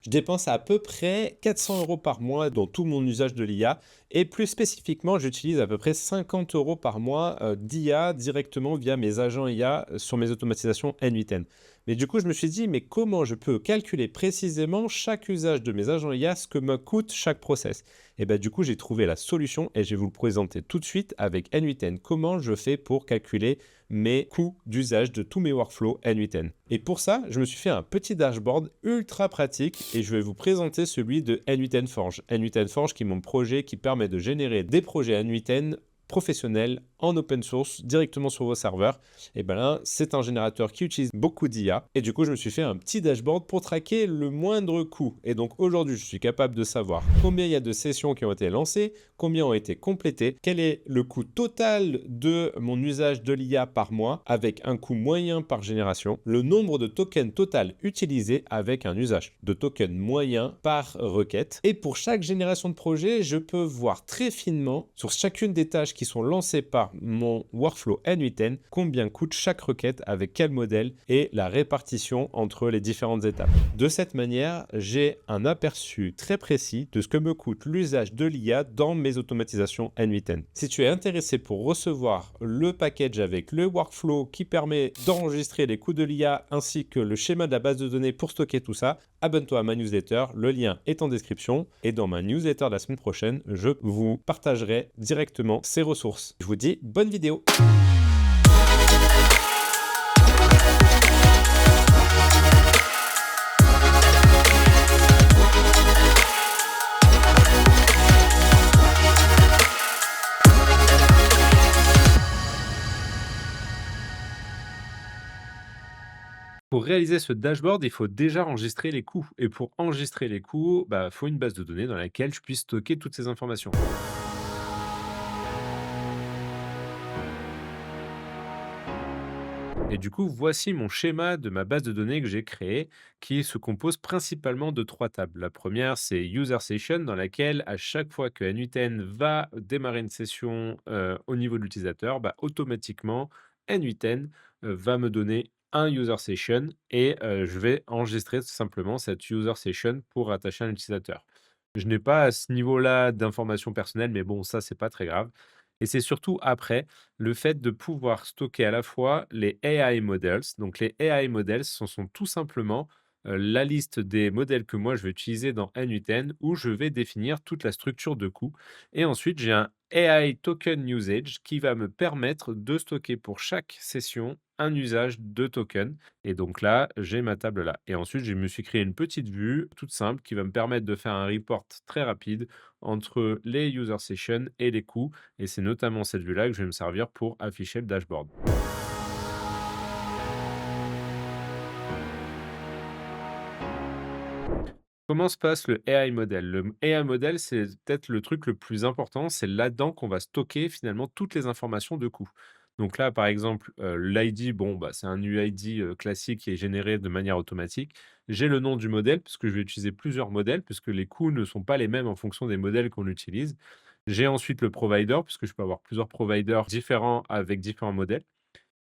Je dépense à peu près 400 € par mois dans tout mon usage de l'IA et plus spécifiquement, j'utilise à peu près 50 € par mois, d'IA directement via mes agents IA sur mes automatisations N8N. Mais du coup, je me suis dit: «Mais comment je peux calculer précisément chaque usage de mes agents IA, ce que me coûte chaque process?» Et ben du coup, j'ai trouvé la solution et je vais vous le présenter tout de suite avec N8N. Comment je fais pour calculer mes coûts d'usage de tous mes workflows N8N. Et pour ça, je me suis fait un petit dashboard ultra pratique et je vais vous présenter celui de N8N Forge. N8N Forge qui est mon projet qui permet de générer des projets N8N professionnels en open source directement sur vos serveurs. Et ben là, c'est un générateur qui utilise beaucoup d'IA. Et du coup, je me suis fait un petit dashboard pour traquer le moindre coût. Et donc aujourd'hui, je suis capable de savoir combien il y a de sessions qui ont été lancées, combien ont été complétées, quel est le coût total de mon usage de l'IA par mois avec un coût moyen par génération, le nombre de tokens total utilisés avec un usage de tokens moyen par requête. Et pour chaque génération de projet, je peux voir très finement sur chacune des tâches qui sont lancées par mon workflow N8N combien coûte chaque requête avec quel modèle et la répartition entre les différentes étapes. De cette manière, j'ai un aperçu très précis de ce que me coûte l'usage de l'IA dans mes automatisations N8N. Si tu es intéressé pour recevoir le package avec le workflow qui permet d'enregistrer les coûts de l'IA ainsi que le schéma de la base de données pour stocker tout ça, abonne-toi à ma newsletter, le lien est en description et dans ma newsletter de la semaine prochaine, je vous partagerai directement ces ressources. Je vous dis bonne vidéo. Pour réaliser ce dashboard, il faut déjà enregistrer les coûts. Et pour enregistrer les coûts, il faut une base de données dans laquelle je puisse stocker toutes ces informations. Et du coup, voici mon schéma de ma base de données que j'ai créée, qui se compose principalement de trois tables. La première, c'est User Session, dans laquelle à chaque fois que N8N va démarrer une session au niveau de l'utilisateur, automatiquement, N8N va me donner un User Session et je vais enregistrer tout simplement cette User Session pour attacher un utilisateur. Je n'ai pas à ce niveau-là d'informations personnelles, mais bon, ça, c'est pas très grave. Et c'est surtout après le fait de pouvoir stocker à la fois les AI models. Donc les AI models, ce sont tout simplement la liste des modèles que moi je vais utiliser dans N8N où je vais définir toute la structure de coût. Et ensuite, j'ai un AI token usage qui va me permettre de stocker pour chaque session un usage de token. Et donc là, j'ai ma table là. Et ensuite, je me suis créé une petite vue toute simple qui va me permettre de faire un report très rapide entre les user sessions et les coûts. Et c'est notamment cette vue-là que je vais me servir pour afficher le dashboard. Comment se passe le AI model? Le AI model, c'est peut-être le truc le plus important. C'est là-dedans qu'on va stocker finalement toutes les informations de coût. Donc là, par exemple, l'ID, bon, c'est un UID classique qui est généré de manière automatique. J'ai le nom du modèle, puisque je vais utiliser plusieurs modèles, puisque les coûts ne sont pas les mêmes en fonction des modèles qu'on utilise. J'ai ensuite le provider, puisque je peux avoir plusieurs providers différents avec différents modèles.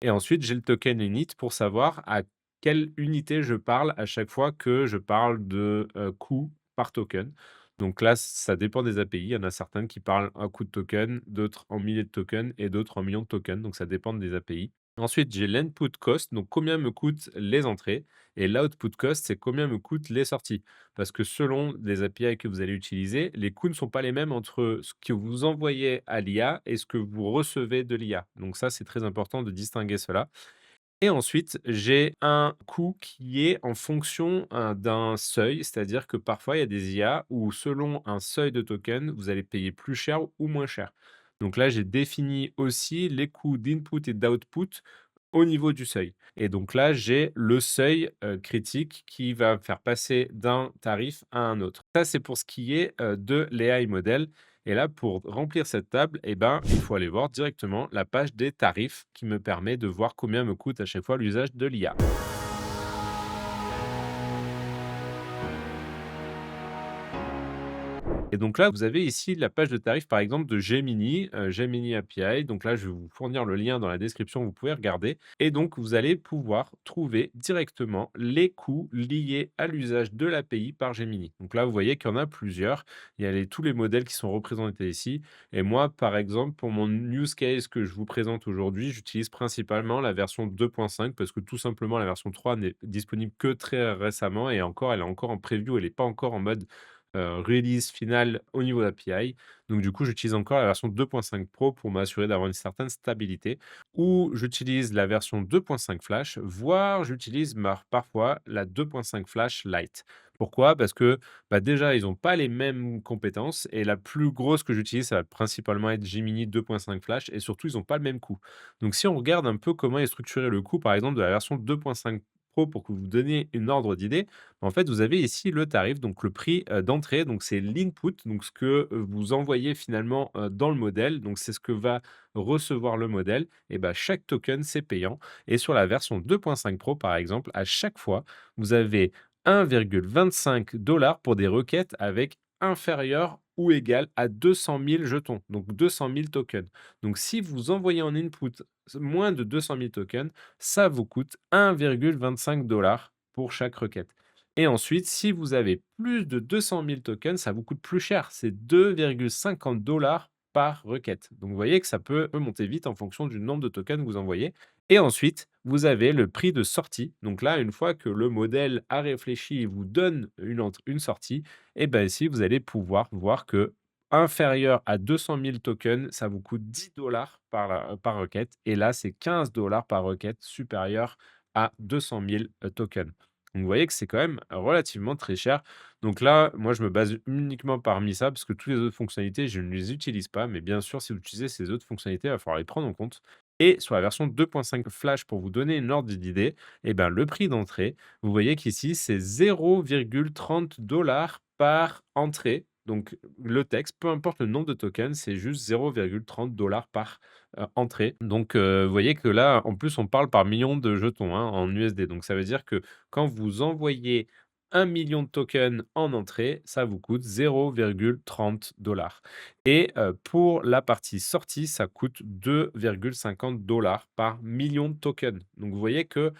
Et ensuite, j'ai le token init pour savoir à quelle unité je parle à chaque fois que je parle de coût par token. Donc là, ça dépend des API. Il y en a certaines qui parlent un coût de token, d'autres en milliers de tokens et d'autres en millions de tokens. Donc ça dépend des API. Ensuite, j'ai l'input cost, donc combien me coûtent les entrées, et l'output cost, c'est combien me coûtent les sorties. Parce que selon les API que vous allez utiliser, les coûts ne sont pas les mêmes entre ce que vous envoyez à l'IA et ce que vous recevez de l'IA. Donc ça, c'est très important de distinguer cela. Et ensuite, j'ai un coût qui est en fonction, d'un seuil, c'est-à-dire que parfois, il y a des IA où selon un seuil de token, vous allez payer plus cher ou moins cher. Donc là, j'ai défini aussi les coûts d'input et d'output au niveau du seuil. Et donc là, j'ai le seuil, critique qui va faire passer d'un tarif à un autre. Ça, c'est pour ce qui est, de l'AI model. Et là, pour remplir cette table, il faut aller voir directement la page des tarifs qui me permet de voir combien me coûte à chaque fois l'usage de l'IA. Et donc là, vous avez ici la page de tarifs, par exemple, de Gemini, Gemini API. Donc là, je vais vous fournir le lien dans la description, vous pouvez regarder. Et donc, vous allez pouvoir trouver directement les coûts liés à l'usage de l'API par Gemini. Donc là, vous voyez qu'il y en a plusieurs. Il y a tous les modèles qui sont représentés ici. Et moi, par exemple, pour mon use case que je vous présente aujourd'hui, j'utilise principalement la version 2.5 parce que tout simplement, la version 3 n'est disponible que très récemment et encore, elle est encore en preview, elle n'est pas encore en mode release finale au niveau d'API. Donc du coup, j'utilise encore la version 2.5 Pro pour m'assurer d'avoir une certaine stabilité, ou j'utilise la version 2.5 Flash, voire j'utilise parfois la 2.5 Flash Lite. Pourquoi? Parce que déjà, ils n'ont pas les mêmes compétences et la plus grosse que j'utilise, ça va principalement être Gemini 2.5 Flash et surtout, ils n'ont pas le même coût. Donc si on regarde un peu comment est structuré le coût, par exemple, de la version 2.5 Pro pour que vous donniez une ordre d'idée, en fait, vous avez ici le tarif, donc le prix, d'entrée, donc c'est l'input, donc ce que, vous envoyez finalement, dans le modèle, donc c'est ce que va recevoir le modèle et ben chaque token, c'est payant et sur la version 2.5 Pro, par exemple, à chaque fois, vous avez 1,25 pour des requêtes avec inférieur ou égal à 200 000 jetons, donc 200 000 tokens. Donc si vous envoyez en input moins de 200 000 tokens, ça vous coûte 1,25 pour chaque requête. Et ensuite, si vous avez plus de 200 000 tokens, ça vous coûte plus cher. C'est 2,50 par requête. Donc, vous voyez que ça peut monter vite en fonction du nombre de tokens que vous envoyez. Et ensuite, vous avez le prix de sortie. Donc là, une fois que le modèle a réfléchi et vous donne une sortie, et bien ici, vous allez pouvoir voir que inférieur à 200 000 tokens, ça vous coûte 10 par requête. Et là, c'est 15 par requête supérieur à 200 000 tokens. Donc, vous voyez que c'est quand même relativement très cher. Donc là, moi, je me base uniquement parmi ça parce que toutes les autres fonctionnalités, je ne les utilise pas. Mais bien sûr, si vous utilisez ces autres fonctionnalités, il va falloir les prendre en compte. Et sur la version 2.5 Flash, pour vous donner une ordre d'idée, eh ben, le prix d'entrée, vous voyez qu'ici, c'est 0,30 par entrée. Donc, le texte, peu importe le nombre de tokens, c'est juste 0,30 par entrée. Donc, vous voyez que là, en plus, on parle par million de jetons hein, en USD. Donc, ça veut dire que quand vous envoyez 1 million de tokens en entrée, ça vous coûte 0,30 et pour la partie sortie, ça coûte 2,50 par million de tokens. Donc vous voyez que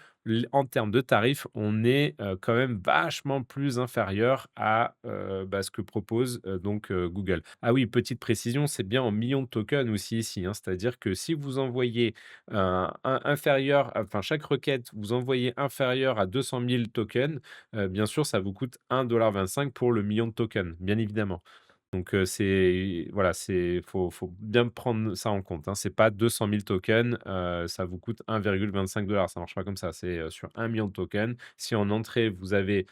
en termes de tarifs, on est quand même vachement plus inférieur à ce que propose donc Google. Ah oui, petite précision, c'est bien en millions de tokens aussi ici, hein. C'est-à-dire que si vous envoyez inférieur, enfin chaque requête, vous envoyez inférieur à 200 000 tokens, bien sûr, ça vous coûte 1,25 pour le million de tokens, bien évidemment. Donc, c'est voilà, faut bien prendre ça en compte, hein. C'est pas 200 000 tokens, ça vous coûte 1,25 ça marche pas comme ça. C'est, sur 1 million de tokens. Si en entrée, vous avez,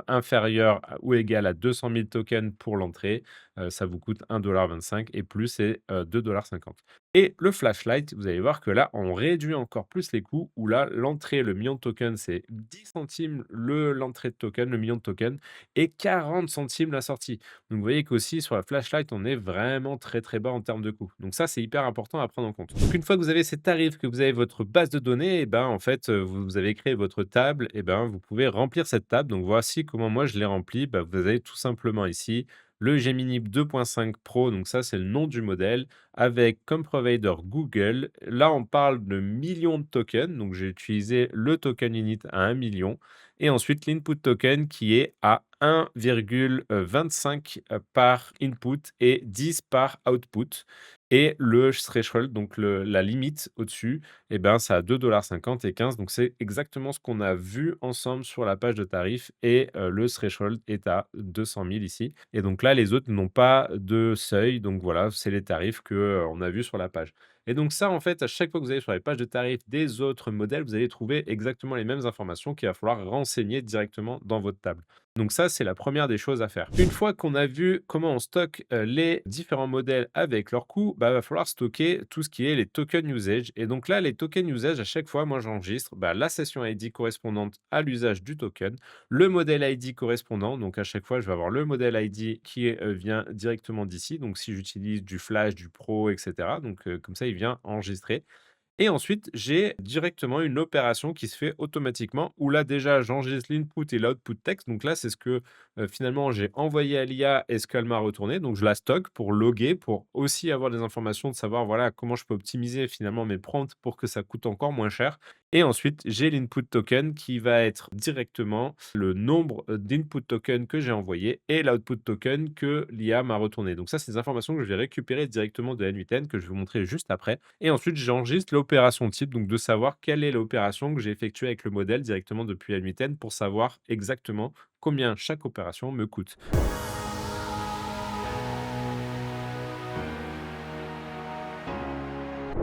inférieur ou égal à 200 000 tokens pour l'entrée, ça vous coûte 1,25 et plus, c'est, 2,50 et le flashlight, vous allez voir que là, on réduit encore plus les coûts où là, l'entrée, le million de tokens, c'est 10 centimes l'entrée de token, le million de tokens et 40 centimes la sortie. Donc, vous voyez qu'aussi sur la flashlight, on est vraiment très, très bas en termes de coût. Donc ça, c'est hyper important à prendre en compte. Donc, une fois que vous avez ces tarifs, que vous avez votre base de données, et ben, en fait, vous avez créé votre table, et ben, vous pouvez remplir cette table. Donc, voici comment moi je l'ai remplie. Bah, vous avez tout simplement ici le Gemini 2.5 Pro, donc ça, c'est le nom du modèle, avec comme provider Google. Là, on parle de millions de tokens, donc j'ai utilisé le token init à 1 million et ensuite l'input token qui est à 1,25 par input et 10 par output. Et le threshold, donc la limite au-dessus, eh ben, c'est à 2,50 et 15. Donc, c'est exactement ce qu'on a vu ensemble sur la page de tarifs. Et le threshold est à 200 000 ici. Et donc là, les autres n'ont pas de seuil. Donc voilà, c'est les tarifs qu'on a vus sur la page. Et donc ça, en fait, à chaque fois que vous allez sur les pages de tarifs des autres modèles, vous allez trouver exactement les mêmes informations qu'il va falloir renseigner directement dans votre table. Donc ça, c'est la première des choses à faire. Une fois qu'on a vu comment on stocke les différents modèles avec leurs coûts, bah, va falloir stocker tout ce qui est les tokens usage. Et donc là, les tokens usage, à chaque fois, moi, j'enregistre la session ID correspondante à l'usage du token, le modèle ID correspondant. Donc à chaque fois, je vais avoir le modèle ID qui vient directement d'ici. Donc si j'utilise du Flash, du Pro, etc. Donc comme ça, il vient enregistrer. Et ensuite, j'ai directement une opération qui se fait automatiquement où là, déjà, j'enregistre l'input et l'output texte. Donc là, c'est ce que finalement j'ai envoyé à l'IA et ce qu'elle m'a retourné. Donc je la stocke pour loguer, pour aussi avoir des informations de savoir voilà, comment je peux optimiser finalement mes prompts pour que ça coûte encore moins cher. Et ensuite, j'ai l'input token qui va être directement le nombre d'input tokens que j'ai envoyé et l'output token que l'IA m'a retourné. Donc ça, c'est des informations que je vais récupérer directement de N8N que je vais vous montrer juste après. Et ensuite, j'enregistre l'opération type, donc de savoir quelle est l'opération que j'ai effectuée avec le modèle directement depuis N8N pour savoir exactement combien chaque opération me coûte.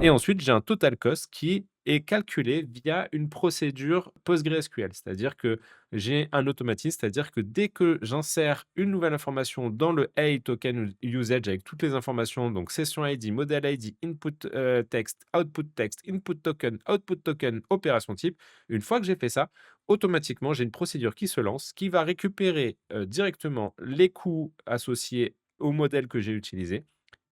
Et ensuite, j'ai un total cost qui est calculé via une procédure PostgreSQL. C'est-à-dire que j'ai un automatisme, c'est-à-dire que dès que j'insère une nouvelle information dans le AI token usage avec toutes les informations, donc session ID, model ID, input text, output token, opération type, une fois que j'ai fait ça, automatiquement, j'ai une procédure qui se lance, qui va récupérer directement les coûts associés au modèle que j'ai utilisé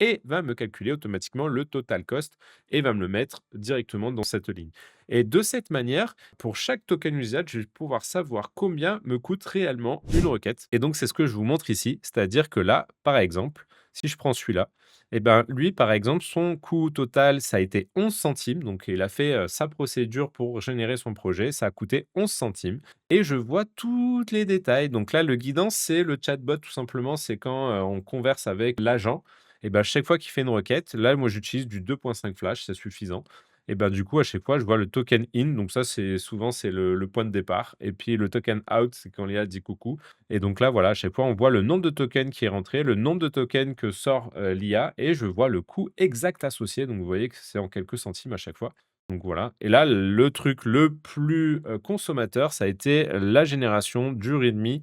et va me calculer automatiquement le total cost et va me le mettre directement dans cette ligne. Et de cette manière, pour chaque token usage, je vais pouvoir savoir combien me coûte réellement une requête. Et donc, c'est ce que je vous montre ici. C'est-à-dire que là, par exemple, si je prends celui-là, eh ben, lui, par exemple, son coût total, ça a été 11 centimes. Donc, il a fait sa procédure pour générer son projet. Ça a coûté 11 centimes. Et je vois tous les détails. Donc là, le guidance, c'est le chatbot, tout simplement. C'est quand on converse avec l'agent et ben chaque fois qu'il fait une requête, là, moi, j'utilise du 2.5 flash, c'est suffisant. Et ben du coup, à chaque fois, je vois le token in. Donc ça, c'est souvent, c'est le point de départ. Et puis le token out, c'est quand l'IA dit coucou. Et donc là, voilà, à chaque fois, on voit le nombre de tokens qui est rentré, le nombre de tokens que sort l'IA, et je vois le coût exact associé. Donc vous voyez que c'est en quelques centimes à chaque fois. Donc voilà. Et là, le truc le plus consommateur, ça a été la génération du README.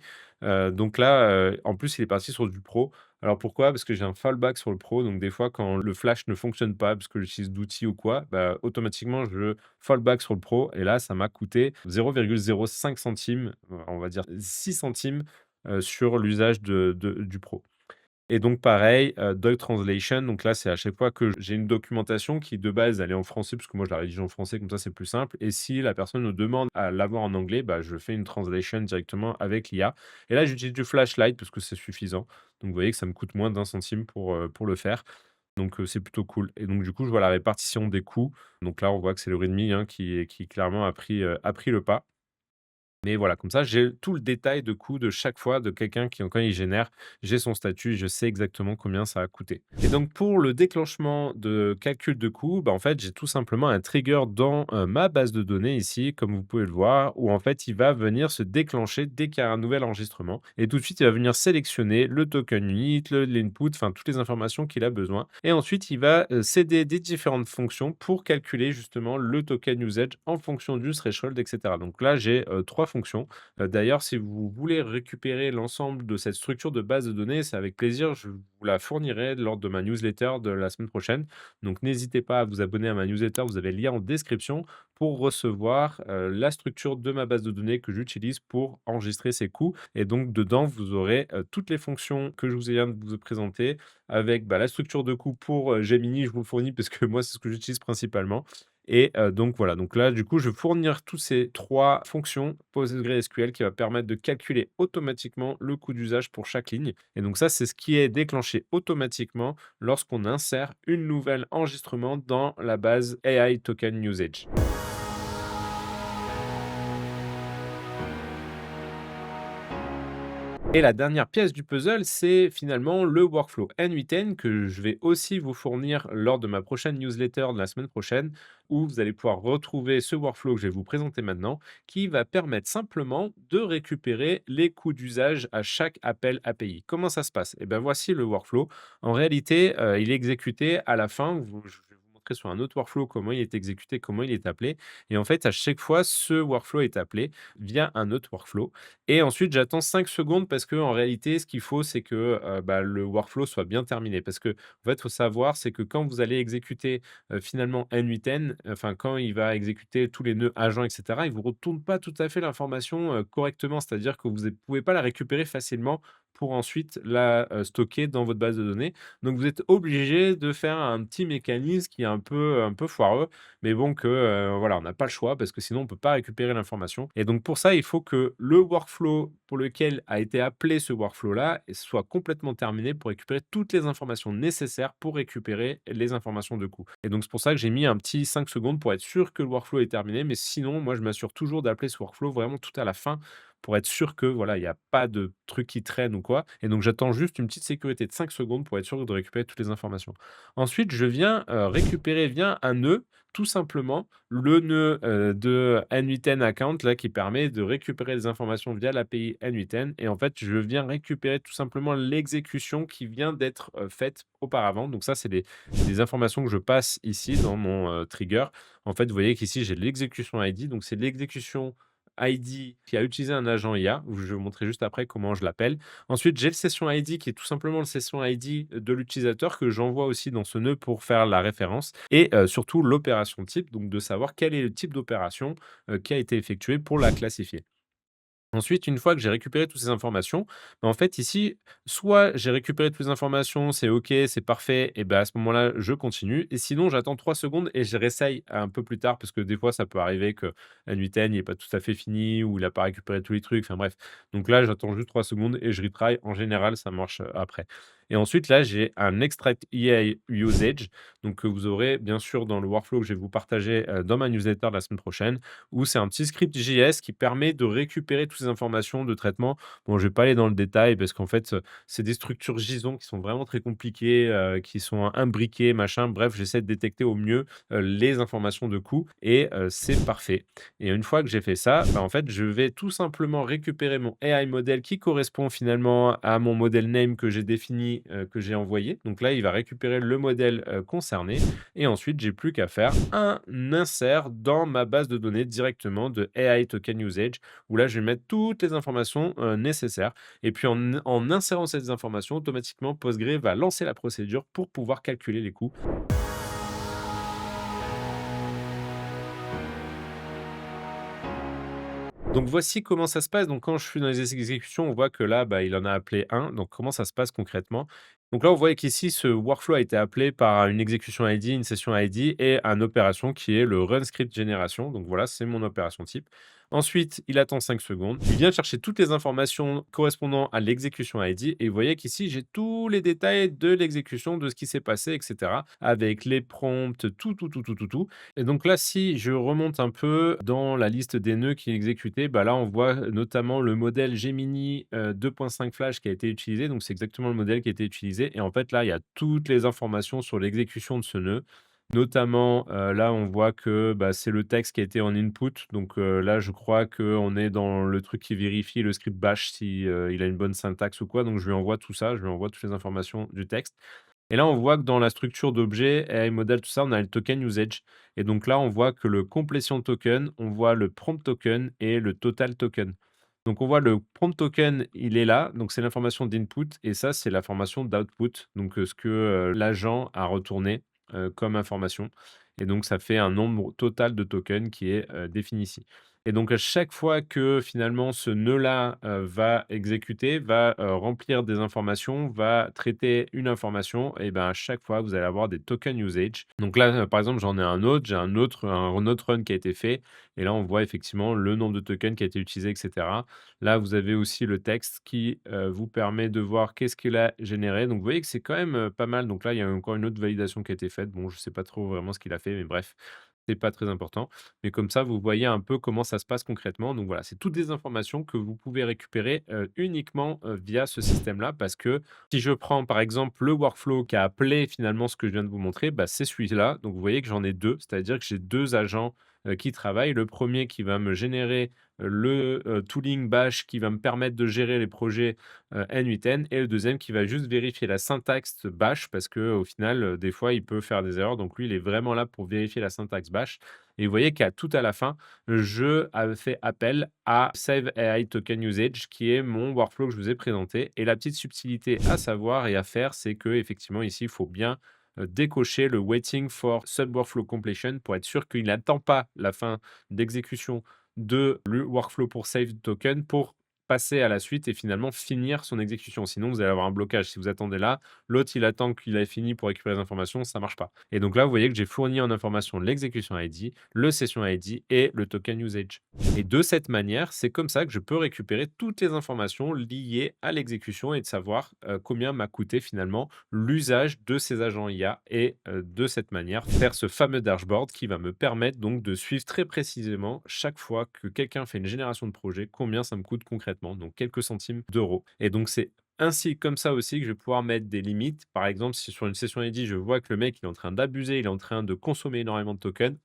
Donc là, en plus, il est parti sur du pro. Alors pourquoi? Parce que j'ai un fallback sur le pro, donc des fois quand le flash ne fonctionne pas, parce que j'utilise d'outils ou quoi, bah, automatiquement je fallback sur le pro et là ça m'a coûté 0,05 centimes, on va dire 6 centimes, sur l'usage du pro. Et donc pareil, Dog Translation, donc là, c'est à chaque fois que j'ai une documentation qui de base, elle est en français, parce que moi je la rédige en français, comme ça c'est plus simple. Et si la personne me demande à l'avoir en anglais, bah, je fais une translation directement avec l'IA. Et là, j'utilise du Flashlight parce que c'est suffisant. Donc vous voyez que ça me coûte moins d'un centime pour le faire. Donc c'est plutôt cool. Et donc du coup, je vois la répartition des coûts. Donc là, on voit que c'est le Redmi, hein, qui clairement a pris le pas. Mais voilà, comme ça, j'ai tout le détail de coût de chaque fois de quelqu'un qui, quand il génère, j'ai son statut, je sais exactement combien ça a coûté. Et donc, pour le déclenchement de calcul de coût, bah, en fait, j'ai tout simplement un trigger dans ma base de données ici, comme vous pouvez le voir, où en fait, il va venir se déclencher dès qu'il y a un nouvel enregistrement. Et tout de suite, il va venir sélectionner le token unit, l'input, enfin, toutes les informations qu'il a besoin. Et ensuite, il va céder des différentes fonctions pour calculer justement le token usage en fonction du threshold, etc. Donc là, j'ai trois fonctions. D'ailleurs, si vous voulez récupérer l'ensemble de cette structure de base de données, c'est avec plaisir, je vous la fournirai lors de ma newsletter de la semaine prochaine. Donc n'hésitez pas à vous abonner à ma newsletter, vous avez le lien en description pour recevoir la structure de ma base de données que j'utilise pour enregistrer ces coûts. Et donc dedans, vous aurez toutes les fonctions que je vous viens de vous présenter avec bah, la structure de coût pour Gemini, je vous le fournis parce que moi, c'est ce que j'utilise principalement. Et donc voilà, donc là, du coup, je vais fournir tous ces 3 fonctions PostgreSQL qui va permettre de calculer automatiquement le coût d'usage pour chaque ligne. Et donc ça, c'est ce qui est déclenché automatiquement lorsqu'on insère une nouvelle enregistrement dans la base AI Token Usage. Et la dernière pièce du puzzle, c'est finalement le workflow N8N que je vais aussi vous fournir lors de ma prochaine newsletter de la semaine prochaine, où vous allez pouvoir retrouver ce workflow que je vais vous présenter maintenant, qui va permettre simplement de récupérer les coûts d'usage à chaque appel API. Comment ça se passe? Eh bien, voici le workflow. En réalité, il est exécuté à la fin. Je vais vous montrer sur un autre workflow comment il est exécuté, comment il est appelé. Et en fait, à chaque fois, ce workflow est appelé via un autre workflow. Et ensuite, j'attends 5 secondes parce que en réalité, ce qu'il faut, c'est que, bah, le workflow soit bien terminé. Parce que en fait, il faut savoir, c'est que quand vous allez exécuter, finalement N8N, enfin, quand il va exécuter tous les nœuds agents et cetera, il ne vous retourne pas tout à fait l'information, correctement. C'est-à-dire que vous ne pouvez pas la récupérer facilement pour ensuite la stocker dans votre base de données. Donc vous êtes obligé de faire un petit mécanisme qui est un peu foireux, mais bon que, voilà, on n'a pas le choix parce que sinon on ne peut pas récupérer l'information et donc pour ça, il faut que le workflow pour lequel a été appelé ce workflow-là soit complètement terminé pour récupérer toutes les informations nécessaires pour récupérer les informations de coût et donc c'est pour ça que j'ai mis un petit 5 secondes pour être sûr que le workflow est terminé, mais sinon, moi, je m'assure toujours d'appeler ce workflow vraiment tout à la fin pour être sûr que, voilà, il y a pas de truc qui traîne ou quoi et donc j'attends juste une petite sécurité de 5 secondes pour être sûr de récupérer toutes les informations. Ensuite, je viens, récupérer via un nœud, tout simplement, le nœud, de N8N account là qui permet de récupérer des informations via l'API N8N et en fait, je viens récupérer tout simplement l'exécution qui vient d'être, faite auparavant. Donc ça, c'est des informations que je passe ici dans mon, trigger. En fait, vous voyez qu'ici, j'ai l'exécution ID, donc c'est l'exécution ID qui a utilisé un agent IA, je vais vous montrer juste après comment je l'appelle. Ensuite, j'ai le session ID qui est tout simplement le session ID de l'utilisateur que j'envoie aussi dans ce nœud pour faire la référence et surtout l'opération type, donc de savoir quel est le type d'opération qui a été effectué pour la classifier. Ensuite, une fois que j'ai récupéré toutes ces informations, en fait, ici, soit j'ai récupéré toutes les informations, c'est OK, c'est parfait, et ben à ce moment-là, je continue. Et sinon, j'attends 3 secondes et je réessaye un peu plus tard parce que des fois, ça peut arriver que la nuitaine n'est pas tout à fait fini ou il n'a pas récupéré tous les trucs. Enfin bref. Donc là, j'attends juste 3 secondes et je retry. En général, ça marche après. Et ensuite, là, j'ai un extract EA usage, donc que vous aurez bien sûr dans le workflow que je vais vous partager dans ma newsletter de la semaine prochaine où c'est un petit script JS qui permet de récupérer toutes ces informations de traitement. Bon, je vais pas aller dans le détail parce qu'en fait, c'est des structures JSON qui sont vraiment très compliquées, qui sont imbriquées, machin. Bref, j'essaie de détecter au mieux, les informations de coût et c'est parfait. Et une fois que j'ai fait ça, bah, en fait, je vais tout simplement récupérer mon AI modèle qui correspond finalement à mon modèle name que j'ai défini, que j'ai envoyé. Donc là, il va récupérer le modèle, concerné et ensuite, j'ai plus qu'à faire un insert dans ma base de données directement de AI Token Usage, où là, je vais mettre toutes les informations nécessaires. Et puis, en insérant ces informations, automatiquement, Postgre va lancer la procédure pour pouvoir calculer les coûts. Donc voici comment ça se passe. Donc quand je suis dans les exécutions, on voit que là, bah, il en a appelé un. Donc comment ça se passe concrètement? Donc là, on voit qu'ici, ce workflow a été appelé par une exécution ID, une session ID et une opération qui est le run script génération. Donc voilà, c'est mon opération type. Ensuite, il attend 5 secondes. Il vient chercher toutes les informations correspondant à l'exécution ID. Et vous voyez qu'ici, j'ai tous les détails de l'exécution, de ce qui s'est passé, etc. Avec les prompts, tout, tout, tout, tout, tout, tout. Et donc là, si je remonte un peu dans la liste des nœuds qui est exécutés, bah là, on voit notamment le modèle Gemini 2.5 Flash qui a été utilisé. Donc, c'est exactement le modèle qui a été utilisé. Et en fait, là, il y a toutes les informations sur l'exécution de ce nœud. Notamment, là, on voit que bah, c'est le texte qui a été en input. Donc là, je crois qu'on est dans le truc qui vérifie le script bash si il a une bonne syntaxe ou quoi. Donc, je lui envoie tout ça, je lui envoie toutes les informations du texte. Et là, on voit que dans la structure d'objet, AI model, tout ça, on a le token usage. Et donc là, on voit que le completion token, on voit le prompt token et le total token. Donc on voit le prompt token, il est là, donc c'est l'information d'input et ça, c'est l'information d'output, donc ce que l'agent a retourné comme information. Et donc ça fait un nombre total de tokens qui est défini ici. Et donc à chaque fois que finalement ce nœud-là va exécuter, va remplir des informations, va traiter une information, et ben à chaque fois vous allez avoir des token usage. Donc là, par exemple, j'en ai un autre, j'ai un autre run qui a été fait, et là on voit effectivement le nombre de tokens qui a été utilisé, etc. Là, vous avez aussi le texte qui vous permet de voir qu'est-ce qu'il a généré. Donc vous voyez que c'est quand même pas mal. Donc là, il y a encore une autre validation qui a été faite. Bon, je ne sais pas trop vraiment ce qu'il a fait, mais bref, c'est pas très important. Mais comme ça, vous voyez un peu comment ça se passe concrètement. Donc voilà, c'est toutes des informations que vous pouvez récupérer uniquement via ce système-là. Parce que si je prends par exemple le workflow qui a appelé finalement ce que je viens de vous montrer, bah, c'est celui-là. Donc vous voyez que j'en ai deux, c'est-à-dire que j'ai deux agents qui travaillent. Le premier qui va me générer le tooling bash qui va me permettre de gérer les projets N8N et le deuxième qui va juste vérifier la syntaxe bash parce que au final, des fois, il peut faire des erreurs. Donc lui, il est vraiment là pour vérifier la syntaxe bash. Et vous voyez qu'à tout à la fin, je fait appel à Save AI Token Usage, qui est mon workflow que je vous ai présenté. Et la petite subtilité à savoir et à faire, c'est que effectivement ici, il faut bien décocher le Waiting for Sub-Workflow Completion pour être sûr qu'il n'attend pas la fin d'exécution de le workflow pour Save Token pour passer à la suite et finalement finir son exécution. Sinon, vous allez avoir un blocage. Si vous attendez là, l'autre, il attend qu'il ait fini pour récupérer les informations, ça marche pas. Et donc là, vous voyez que j'ai fourni en information l'exécution ID, le session ID et le token usage. Et de cette manière, c'est comme ça que je peux récupérer toutes les informations liées à l'exécution et de savoir combien m'a coûté finalement l'usage de ces agents IA et de cette manière faire ce fameux dashboard qui va me permettre donc de suivre très précisément chaque fois que quelqu'un fait une génération de projet, combien ça me coûte concrètement, donc quelques centimes d'euros. Et donc c'est ainsi, comme ça aussi, que je vais pouvoir mettre des limites. Par exemple, si sur une session ID, je vois que le mec il est en train d'abuser, il est en train de consommer énormément de tokens,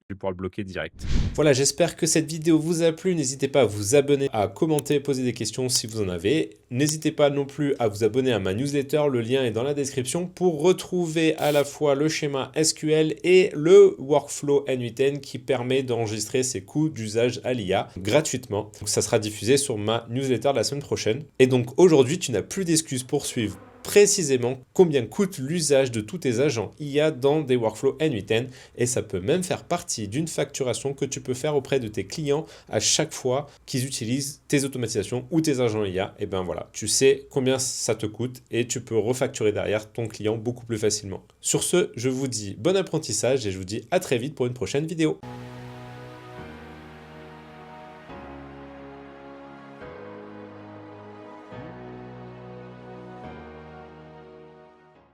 je vais pouvoir le bloquer direct. Voilà, j'espère que cette vidéo vous a plu. N'hésitez pas à vous abonner, à commenter, poser des questions si vous en avez. N'hésitez pas non plus à vous abonner à ma newsletter. Le lien est dans la description pour retrouver à la fois le schéma SQL et le workflow N8N qui permet d'enregistrer ses coûts d'usage à l'IA gratuitement. Donc, ça sera diffusé sur ma newsletter la semaine prochaine. Et donc aujourd'hui, tu n'as plus d'excuses pour suivre précisément combien coûte l'usage de tous tes agents IA dans des workflows N8N et ça peut même faire partie d'une facturation que tu peux faire auprès de tes clients à chaque fois qu'ils utilisent tes automatisations ou tes agents IA. Et ben voilà, tu sais combien ça te coûte et tu peux refacturer derrière ton client beaucoup plus facilement. Sur ce, je vous dis bon apprentissage et je vous dis à très vite pour une prochaine vidéo.